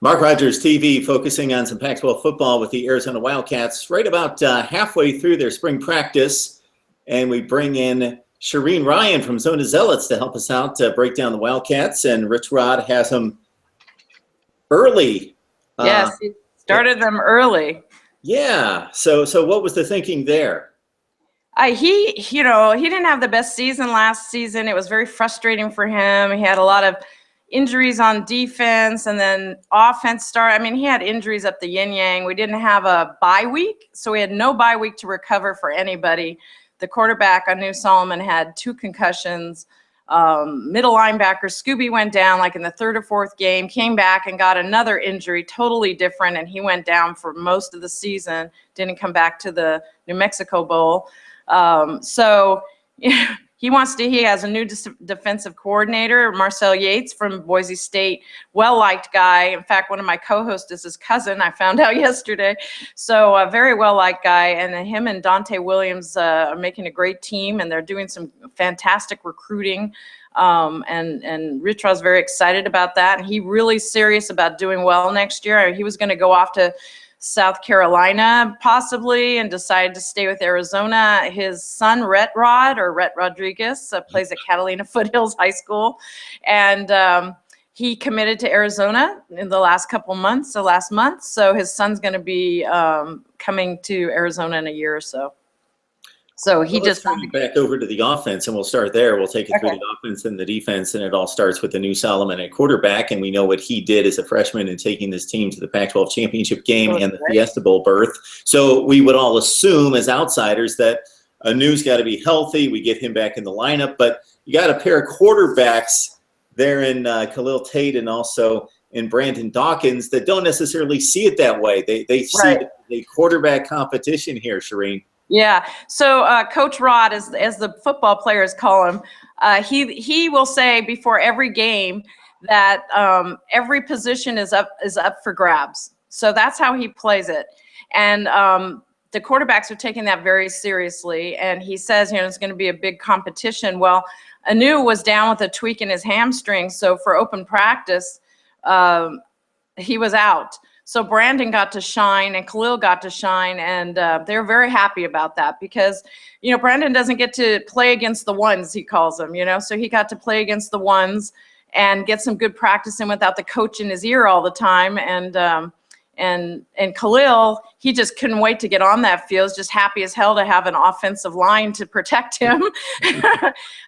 Mark Rogers TV focusing on some Pac-12 football with the Arizona Wildcats right about halfway through their spring practice. And we bring in Shereen Rayan from Zona Zealots to help us out to break down the Wildcats. And Rich Rod has them early. Yes, he started them early. Yeah. So what was the thinking there? He didn't have the best season last season. It was very frustrating for him. He had a lot of injuries on defense, and then offense started. I mean, he had injuries up the yin yang. We didn't have a bye week, so we had no bye week to recover for anybody. The quarterback, Anu Solomon, had 2 concussions. Middle linebacker Scooby went down like in the 3rd or 4th game, came back and got another injury, totally different, and he went down for most of the season, didn't come back to the New Mexico Bowl. He has a new defensive coordinator, Marcel Yates from Boise State, well-liked guy. In fact, one of my co-hosts is his cousin, I found out yesterday. So a very well-liked guy, and him and Dante Williams are making a great team, and they're doing some fantastic recruiting. And Rich was very excited about that, and he's really serious about doing well next year. He was going to go off to South Carolina possibly and decided to stay with Arizona. His son Rhett Rodriguez plays at Catalina Foothills High School, and he committed to Arizona in the last month. So his son's going to be coming to Arizona in a year or so. So he just turn it back over to the offense, and we'll start there. We'll take it through the offense and the defense, and it all starts with the new Solomon at quarterback. And we know what he did as a freshman in taking this team to the Pac-12 championship game and the Fiesta Bowl berth. So we would all assume as outsiders that Anu's got to be healthy. We get him back in the lineup, but you got a pair of quarterbacks there in Khalil Tate and also in Brandon Dawkins that don't necessarily see it that way. They see the quarterback competition here, Shereen. Yeah. So Coach Rod, as the football players call him, he will say before every game that every position is up for grabs. So that's how he plays it, and the quarterbacks are taking that very seriously. And he says, it's going to be a big competition. Well, Anu was down with a tweak in his hamstring, so for open practice, he was out. So Brandon got to shine and Khalil got to shine, and they're very happy about that because, Brandon doesn't get to play against the ones, he calls them, so he got to play against the ones and get some good practice in without the coach in his ear all the time. And Khalil, he just couldn't wait to get on that field. He's just happy as hell to have an offensive line to protect him.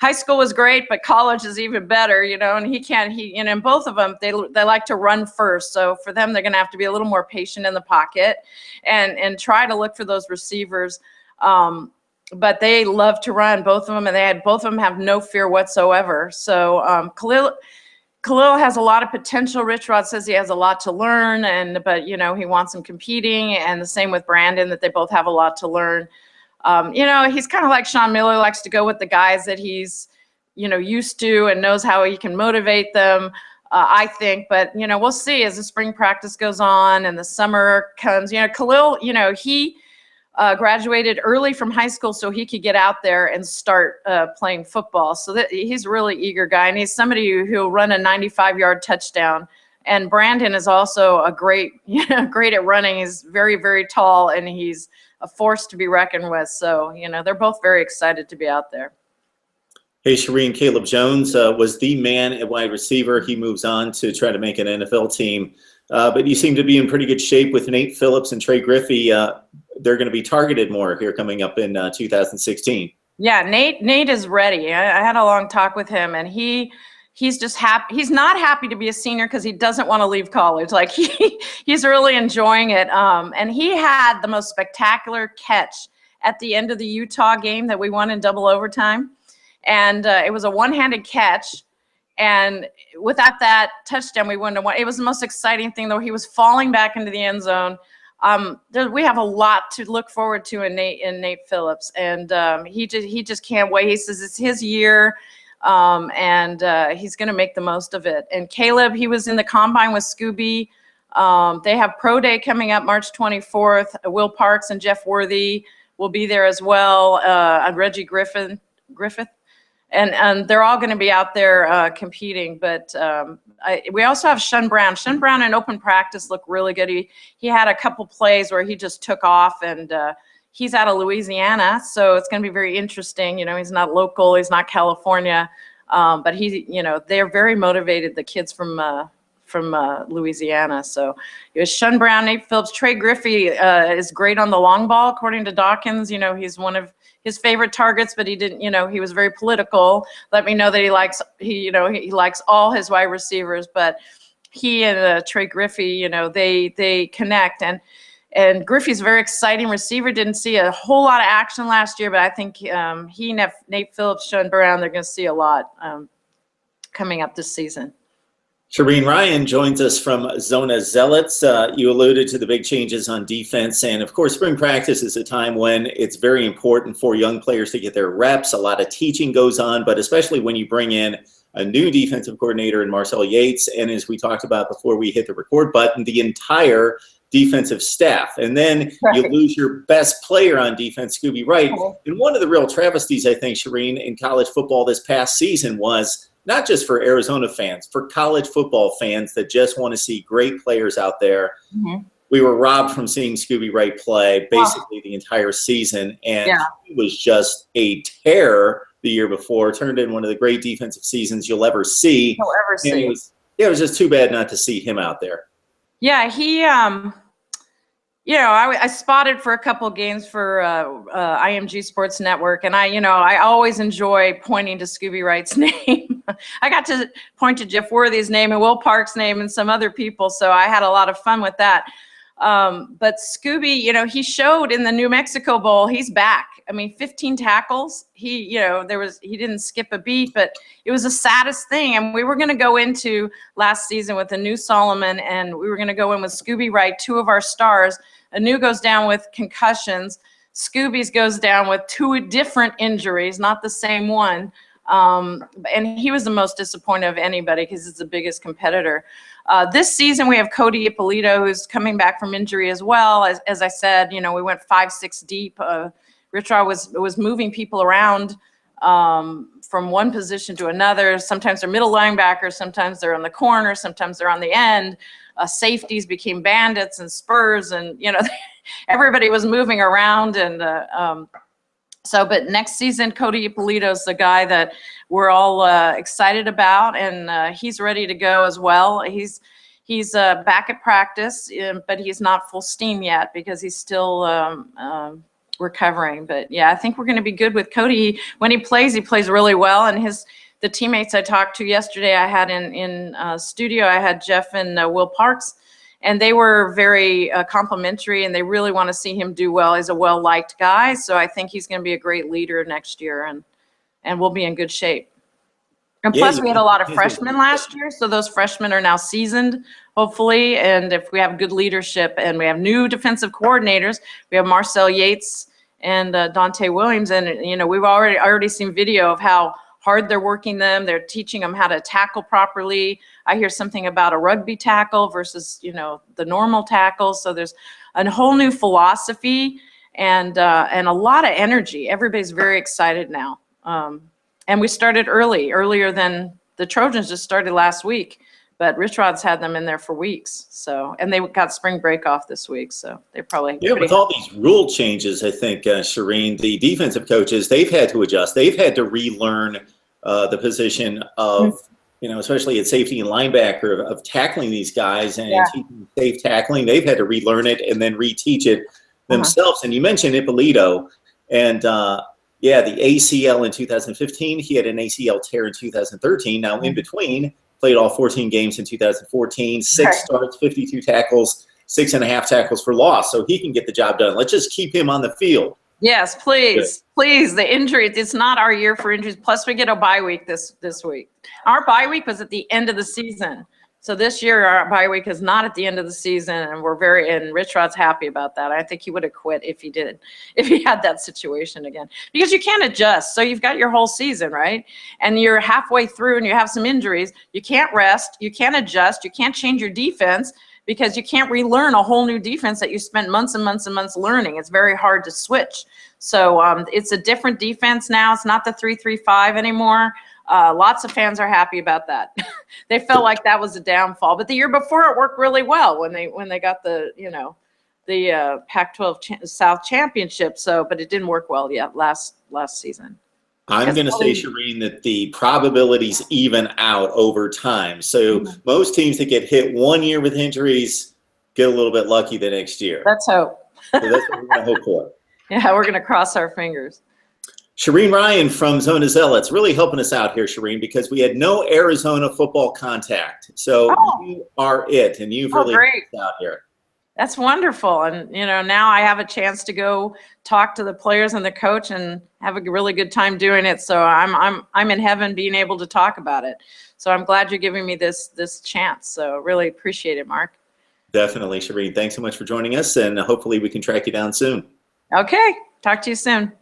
High school was great, but college is even better, and and both of them, they like to run first. So for them, they're going to have to be a little more patient in the pocket and try to look for those receivers. But they love to run, both of them, and both of them have no fear whatsoever. So Khalil has a lot of potential. Rich Rod says he has a lot to learn, but he wants him competing, and the same with Brandon, that they both have a lot to learn. He's kind of like Sean Miller, likes to go with the guys that he's used to and knows how he can motivate them, I think. But we'll see as the spring practice goes on and the summer comes. Khalil, he graduated early from high school so he could get out there and start playing football. So he's a really eager guy, and he's somebody who'll run a 95-yard touchdown. And Brandon is also a great at running. He's very, very tall, and he's a force to be reckoned with. So, they're both very excited to be out there. Hey, Shereen, Caleb Jones was the man at wide receiver. He moves on to try to make an NFL team. But you seem to be in pretty good shape with Nate Phillips and Trey Griffey. They're going to be targeted more here coming up in 2016. Yeah, Nate is ready. I had a long talk with him, and he's just happy. He's not happy to be a senior because he doesn't want to leave college. Like he's really enjoying it. And he had the most spectacular catch at the end of the Utah game that we won in double overtime. And it was a one-handed catch. And without that touchdown, we wouldn't have won. It was the most exciting thing, though. He was falling back into the end zone. We have a lot to look forward to in Nate Phillips, and he just can't wait. He says it's his year, and he's going to make the most of it. And Caleb, he was in the combine with Scooby. They have Pro Day coming up March 24th. Will Parks and Jeff Worthy will be there as well. Reggie Griffith. and they're all going to be out there competing. But we also have Shun Brown. Shun Brown in open practice looked really good. He had a couple plays where he just took off, and he's out of Louisiana, so it's going to be very interesting. You know, he's not local, he's not California, but they're very motivated, the kids from Louisiana. So it was Shun Brown, Nate Phillips. Trey Griffey is great on the long ball, according to Dawkins. You know, he's one of his favorite targets, but he didn't, he was very political. Let me know that he likes all his wide receivers, but he and Trey Griffey, they connect. And Griffey's a very exciting receiver. Didn't see a whole lot of action last year, but I think Nate Phillips, Shun Brown, they're going to see a lot coming up this season. Shereen, Rayan joins us from Zona Zealots. You alluded to the big changes on defense, and of course, spring practice is a time when it's very important for young players to get their reps. A lot of teaching goes on, but especially when you bring in a new defensive coordinator in Marcel Yates, and as we talked about before we hit the record button, the entire defensive staff. And then you lose your best player on defense, Scooby Wright. And one of the real travesties, I think, Shereen, in college football this past season was not just for Arizona fans, for college football fans that just want to see great players out there. We were robbed from seeing Scooby Wright play basically the entire season, and he was just a terror the year before, turned in one of the great defensive seasons you'll ever see. And it was just too bad not to see him out there. Yeah, he, I spotted for a couple games for IMG Sports Network, and I always enjoy pointing to Scooby Wright's name. I got to point to Jeff Worthy's name and Will Park's name and some other people, so I had a lot of fun with that. But Scooby, he showed in the New Mexico Bowl, he's back. I mean, 15 tackles. He didn't skip a beat, but it was the saddest thing. And we were going to go into last season with a new Solomon, and we were going to go in with Scooby Wright, two of our stars. Anu goes down with concussions. Scooby's goes down with two different injuries, not the same one. And he was the most disappointed of anybody because he's the biggest competitor. This season we have Cody Ippolito, who's coming back from injury as well. As I said, we went 5-6 deep. Richard was moving people around from one position to another. Sometimes they're middle linebackers, sometimes they're on the corner, sometimes they're on the end. Safeties became bandits and spurs, and everybody was moving around. And but next season, Cody Ippolito's the guy that we're all excited about, and he's ready to go as well. He's back at practice, but he's not full steam yet because he's still recovering. But yeah, I think we're going to be good with Cody. When he plays really well, and the teammates I talked to yesterday, I had in studio, I had Jeff and Will Parks, and they were very complimentary, and they really want to see him do well. He's a well-liked guy, so I think he's going to be a great leader next year, and we'll be in good shape. And plus, we had a lot of freshmen last year, so those freshmen are now seasoned, hopefully, and if we have good leadership, and we have new defensive coordinators, we have Marcel Yates and Dante Williams, and we've already seen video of how hard they're working them. They're teaching them how to tackle properly. I hear something about a rugby tackle versus, the normal tackle. So there's a whole new philosophy and a lot of energy. Everybody's very excited now. And we started earlier than the Trojans just started last week, but Rich Rod's had them in there for weeks. So, and they got spring break off this week. So they're probably with all these rule changes, I think, Shereen, the defensive coaches, they've had to adjust. They've had to relearn the position of, especially at safety and linebacker, of tackling these guys and teaching safe tackling. They've had to relearn it and then reteach it themselves. And you mentioned Ippolito, and the ACL in 2015. He had an ACL tear in 2013. Now, in between, played all 14 games in 2014, 6 starts, 52 tackles, 6.5 tackles for loss. So he can get the job done. Let's just keep him on the field. Yes, please. Please, the injuries, it's not our year for injuries. Plus, we get a bye week this week. Our bye week was at the end of the season. So this year, our bye week is not at the end of the season, and and Rich Rod's happy about that. I think he would have quit if he had that situation again. Because you can't adjust. So you've got your whole season, right? And you're halfway through and you have some injuries. You can't rest. You can't adjust. You can't change your defense because you can't relearn a whole new defense that you spent months and months and months learning. It's very hard to switch. So it's a different defense now. It's not the 3-3-5 anymore. Lots of fans are happy about that. They felt like that was a downfall, but the year before it worked really well when they got the the Pac-12 South championship. So, but it didn't work well yet last season. I'm going to say, Shereen, that the probabilities even out over time. So most teams that get hit one year with injuries get a little bit lucky the next year. Let's hope. So that's what we're going to hope for. Yeah, we're going to cross our fingers. Shereen Rayan from Zona Zealots really helping us out here, Shereen, because we had no Arizona football contact. So you are it, and you've really helped us out here. That's wonderful. And, now I have a chance to go talk to the players and the coach and have a really good time doing it. So I'm in heaven being able to talk about it. So I'm glad you're giving me this chance. So really appreciate it, Mark. Definitely, Shereen. Thanks so much for joining us, and hopefully we can track you down soon. Okay. Talk to you soon.